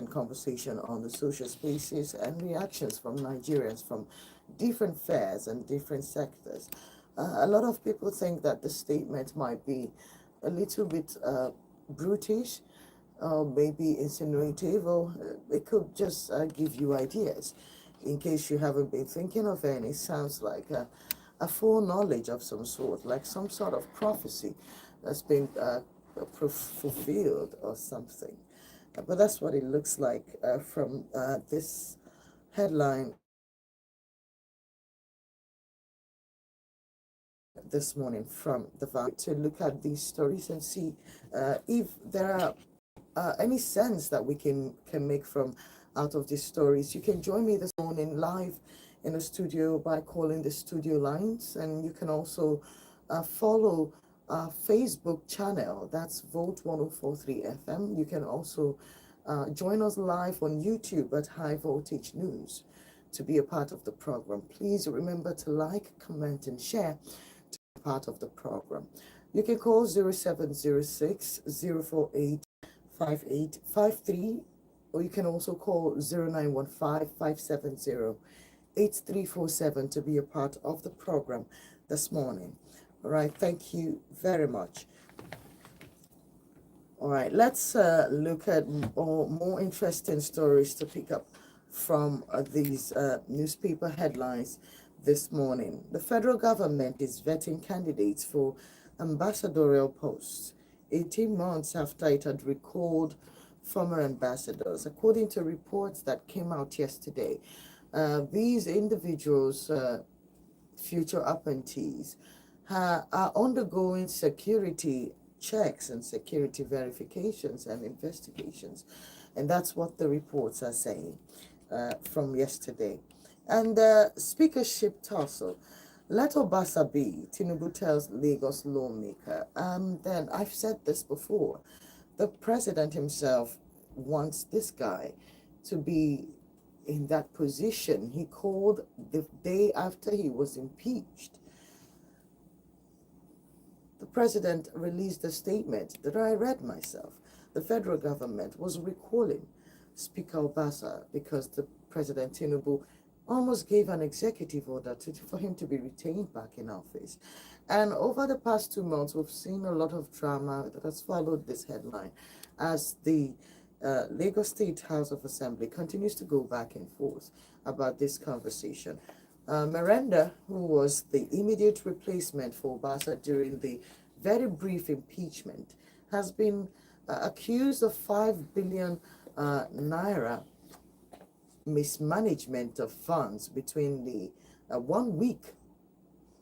conversation on the social spaces and reactions from Nigerians from different fairs and different sectors. A lot of people think that the statement might be a little bit brutish, maybe insinuative, or it could just give you ideas. In case you haven't been thinking of any, it sounds like a foreknowledge of some sort, like some sort of prophecy that's been fulfilled or something. But that's what it looks like from this headline this morning from the Valley, to look at these stories and see if there are any sense that we can make from out of these stories. You can join me this morning live in the studio by calling the studio lines, and you can also follow our Facebook channel, that's Vote 1043 FM. You can also join us live on YouTube at High Voltage News to be a part of the program. Please remember to like, comment, and share to be part of the program. You can call 0706 048 5853, or you can also call 0915 570 8347 to be a part of the program this morning. All right, thank you very much. All right, let's look at more interesting stories to pick up from these newspaper headlines this morning. The federal government is vetting candidates for ambassadorial posts 18 months after it had recalled former ambassadors. According to reports that came out yesterday, these individuals, future appointees, are undergoing security checks and security verifications and investigations. And that's what the reports are saying from yesterday. And speakership tussle. Let Obasa be, Tinubu tells Lagos lawmaker. Then I've said this before. The president himself wants this guy to be in that position. He called the day after he was impeached. The president released a statement that I read myself. The federal government was recalling Speaker Obasa because the President Tinubu almost gave an executive order for him to be retained back in office. And over the past 2 months, we've seen a lot of drama that has followed this headline as the Lagos State House of Assembly continues to go back and forth about this conversation. Miranda, who was the immediate replacement for Obasa during the very brief impeachment, has been accused of 5 billion naira mismanagement of funds between the 1 week,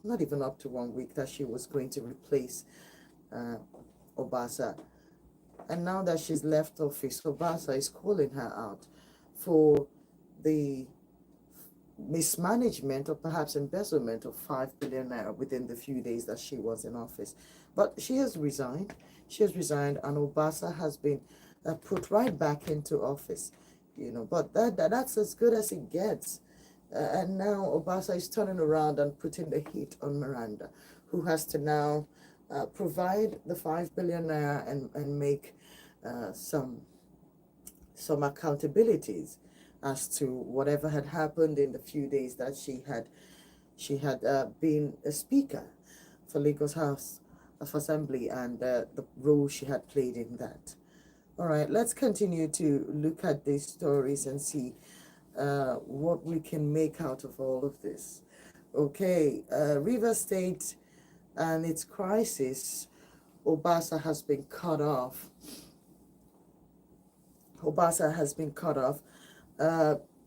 not even up to 1 week, that she was going to replace Obasa. And now that she's left office, Obasa is calling her out for the mismanagement or perhaps embezzlement of 5 billion naira within the few days that she was in office. But she has resigned. She has resigned, and Obasa has been put right back into office. But that's as good as it gets. And now Obasa is turning around and putting the heat on Miranda, who has to now provide the 5 billion naira and make some accountabilities as to whatever had happened in the few days that she had been a speaker for Lagos House of Assembly, and the role she had played in that. All right, let's continue to look at these stories and see what we can make out of all of this. Okay, River State and its crisis. Obasa has been cut off.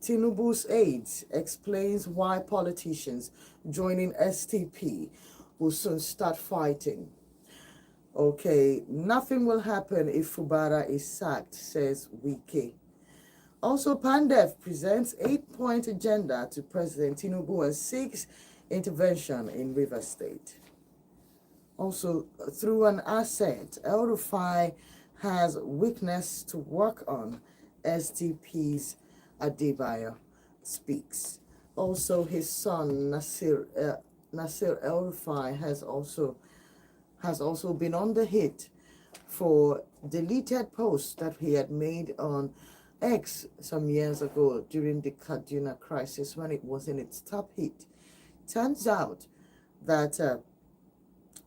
Tinubu's aides explains why politicians joining STP will soon start fighting. Okay, nothing will happen if Fubara is sacked, says Wike. Also, Pandev presents 8-point agenda to President Tinubu and seeks intervention in River State. Also, through an asset, El Rufai has weakness to work on. SDP's Adebayo speaks. Also, his son Nasir El Rufai has also been on the hit for deleted posts that he had made on X some years ago during the Kaduna crisis when it was in its top heat. Turns out that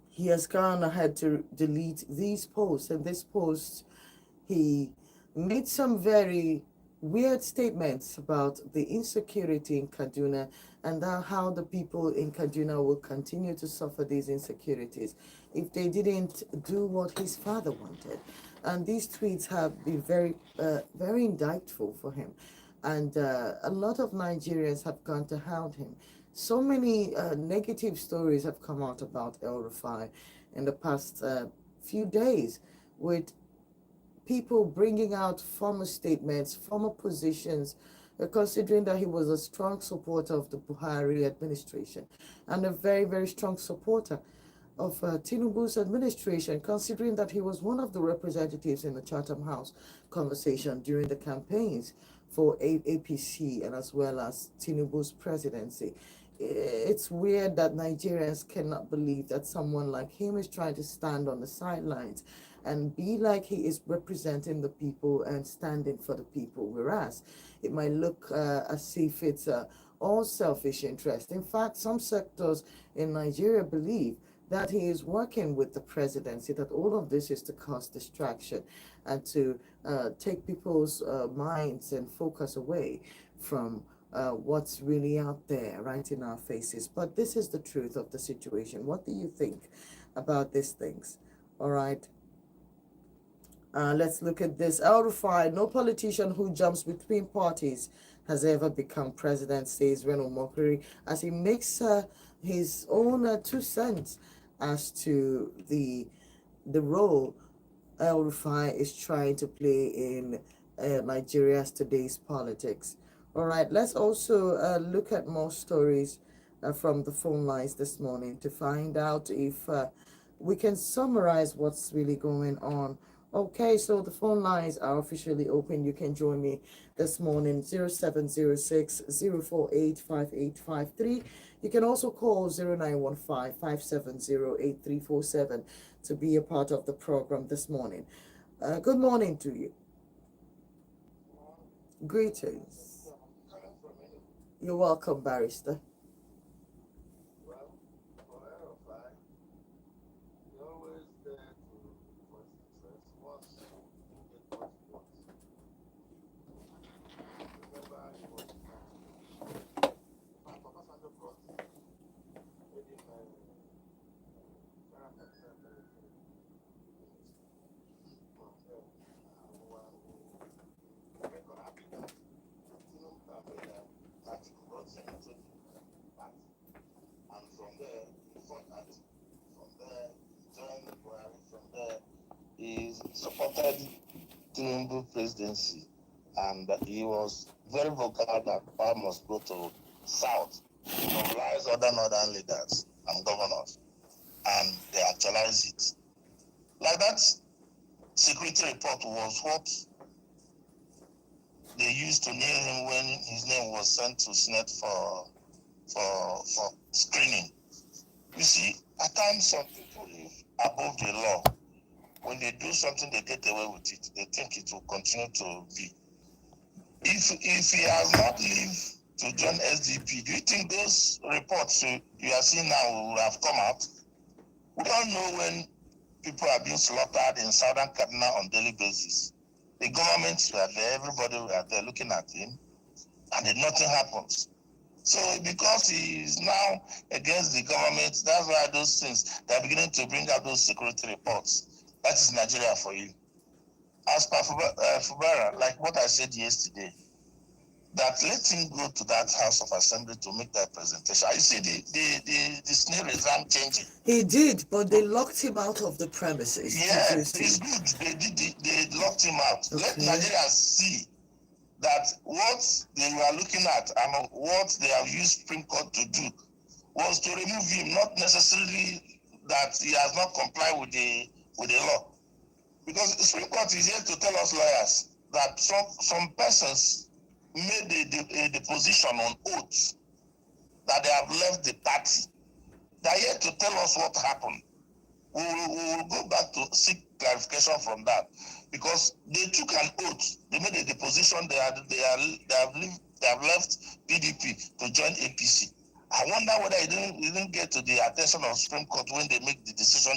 he has gone ahead to delete these posts, and this post he made some very weird statements about the insecurity in Kaduna and how the people in Kaduna will continue to suffer these insecurities if they didn't do what his father wanted. And these tweets have been very indictful for him. And a lot of Nigerians have gone to hound him. So many negative stories have come out about El Rufai in the past few days, with people bringing out former statements, former positions, considering that he was a strong supporter of the Buhari administration and a very strong supporter of Tinubu's administration, considering that he was one of the representatives in the Chatham House conversation during the campaigns for APC and as well as Tinubu's presidency. It's weird that Nigerians cannot believe that someone like him is trying to stand on the sidelines and be like he is representing the people and standing for the people, whereas it might look as if it's all selfish interest. In fact, some sectors in Nigeria believe that he is working with the presidency, that all of this is to cause distraction and to take people's minds and focus away from what's really out there right in our faces. But this is the truth of the situation. What do you think about these things? All right. Let's look at this. El Rufai, no politician who jumps between parties has ever become president, says Reno Mokri, as he makes his own 2 cents as to the role El Rufai is trying to play in Nigeria's today's politics. All right, let's also look at more stories from the phone lines this morning to find out if we can summarize what's really going on. Okay, so the phone lines are officially open. You can join me this morning, 0706 048 5853. You can also call 0915 570 8347 to be a part of the program this morning. Good morning to you. Greetings. You're welcome, Barrister. He supported Tinubu presidency, and he was very vocal that power must go to South, mobilize other northern leaders and governors, and they actualize it. Like that security report was what they used to name him when his name was sent to Senate for screening. You see, at times some people live above the law. When they do something, they get away with it. They think it will continue to be. If he has not lived to join SDP, do you think those reports you are seeing now will have come out? We don't know when people are being slaughtered in southern Kaduna on a daily basis. The governments were there, everybody were there looking at him, and then nothing happens. So because he is now against the government, that's why those things, they're beginning to bring out those security reports. That is Nigeria for you. As per Fubara, like what I said yesterday, that let him go to that House of Assembly to make that presentation. You see the scenario is changing. He did, but they locked him out of the premises. Yeah, it's good. They locked him out. Okay. Let Nigeria see that what they were looking at and what they have used Supreme Court to do was to remove him, not necessarily that he has not complied with the law. Because the Supreme Court is here to tell us lawyers that some persons made a deposition on oath that they have left the party. They are here to tell us what happened. We will go back to seek clarification from that, because they took an oath. They made a deposition. They have left PDP to join APC. I wonder whether it didn't get to the attention of Supreme Court when they make the decision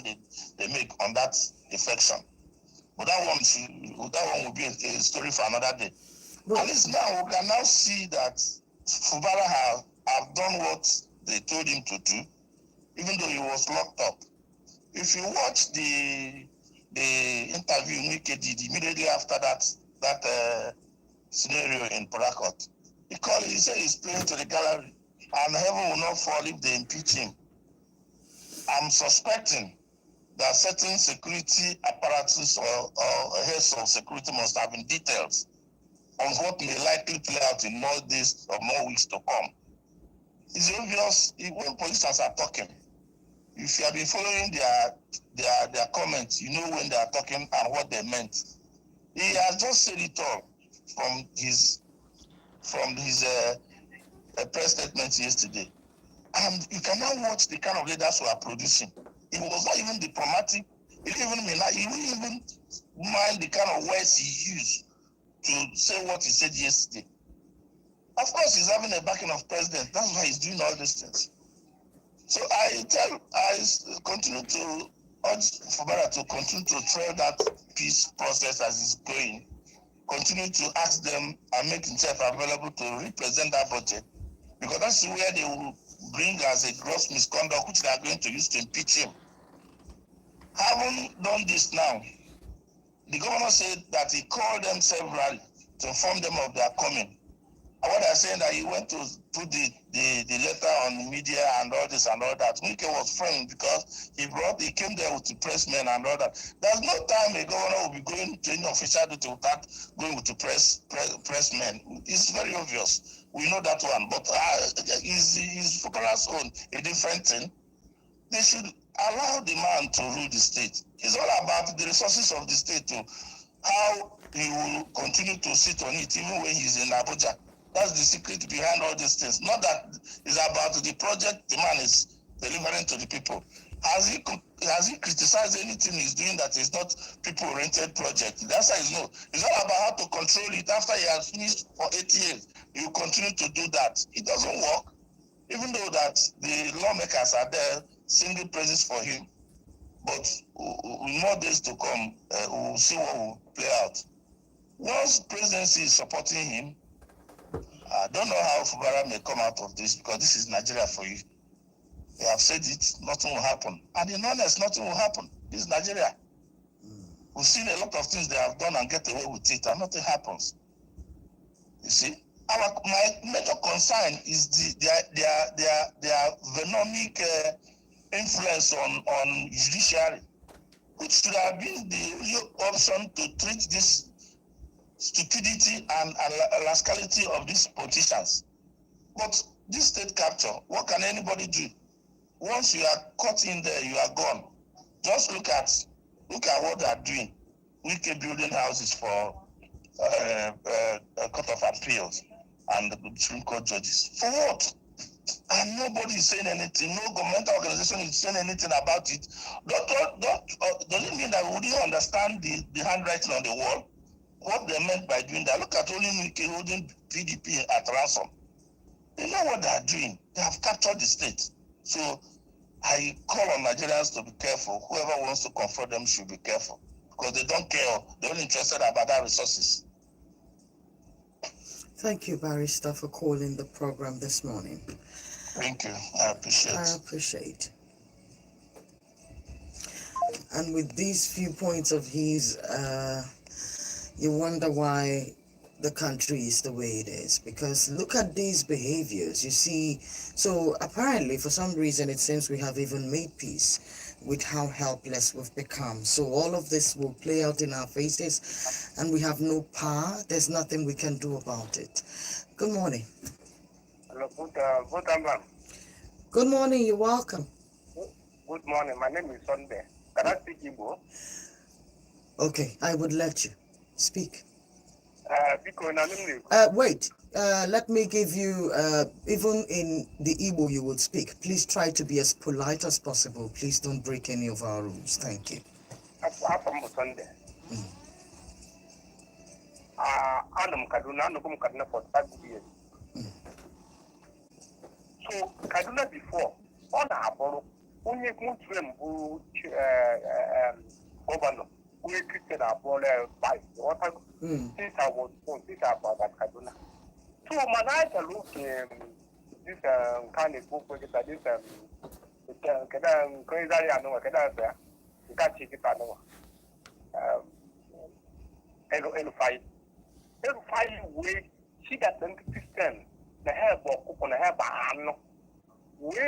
they make on that defection. But that one will be a story for another day. But at least now we can now see that Fubara have done what they told him to do, even though he was locked up. If you watch the interview Wike did immediately after that scenario in Port Harcourt, he said he's playing to the gallery, and heaven will not fall if they impeach him. I'm suspecting that certain security apparatus or heads of security must have in details on what may likely play out in more days or more weeks to come. It's obvious when police are talking. If you have been following their comments, you know when they are talking and what they meant. He has just said it all from his press statements yesterday. And you can now watch the kind of leaders who are producing. It was not even diplomatic. He didn't even mind the kind of words he used to say what he said yesterday. Of course, he's having a backing of president. That's why he's doing all these things. So I continue to urge Fubara to continue to trail that peace process as it's going. Continue to ask them and make himself available to represent that budget, because that's where they will bring as a gross misconduct, which they are going to use to impeach him. Having done this now, the governor said that he called them severally to inform them of their coming. And what they're saying that he went to put the letter on media and all this and all that. Wike was framed because he came there with the pressmen and all that. There's no time a governor will be going to any official duty without going with the pressmen. It's very obvious. We know that one. But is Fubara's own a different thing? They should allow the man to rule the state. It's all about the resources of the state, to how he will continue to sit on it even when he's in Abuja. That's the secret behind all these things. Not that it's about the project the man is delivering to the people. Has he criticized anything he's doing that is not people-oriented project? The answer is no. It's all about how to control it. After he has finished for 8 years, you continue to do that. It doesn't work. Even though that the lawmakers are there singing praises for him. But in more days to come, we'll see what will play out. Once presidency is supporting him, I don't know how Fubara may come out of this, because this is Nigeria for you. They have said it, nothing will happen. And in honest, nothing will happen. This is Nigeria. We've seen a lot of things they have done and get away with it, and nothing happens. You see? My major concern is their venomic influence on judiciary, which should have been the real option to treat this stupidity and rascality of these politicians. But this state capture, what can anybody do? Once you are caught in there, you are gone. Just look at what they are doing. Wike building houses for Court of Appeals and the Supreme Court judges. For what? And nobody is saying anything. No governmental organization is saying anything about it. Doesn't mean that we didn't understand the handwriting on the wall. What they meant by doing that. Look at only Wike holding PDP at ransom. They know what they are doing. They have captured the state. So I call on Nigerians to be careful. Whoever wants to confront them should be careful, because they don't care. They're only interested about their resources. Thank you, Barrister, for calling the program this morning. Thank you. I appreciate. And with these few points of his, you wonder why the country is the way it is, because look at these behaviors. You see, so apparently for some reason it seems we have even made peace with how helpless we've become. So all of this will play out in our faces, and we have no power. There's nothing we can do about it. Good morning. Hello, good Good morning, you're welcome. Good morning, my name is Sunday. Can I speak Igbo? Okay, I would let you speak. Wait, let me give you, even in the Igbo you would speak, please try to be as polite as possible. Please don't break any of our rules. Thank you. from Sunday. Adam Kaduna, Nukum Kaduna for 5 years. So, Kaduna before, on our borrow, only good to who governor, who treated our border by water since I was born, this about that Kaduna. So, my eyes are looking this kind of book with this crazy, I know, you can't check it, I know. Every way, she got 20%. The hair book on the hair,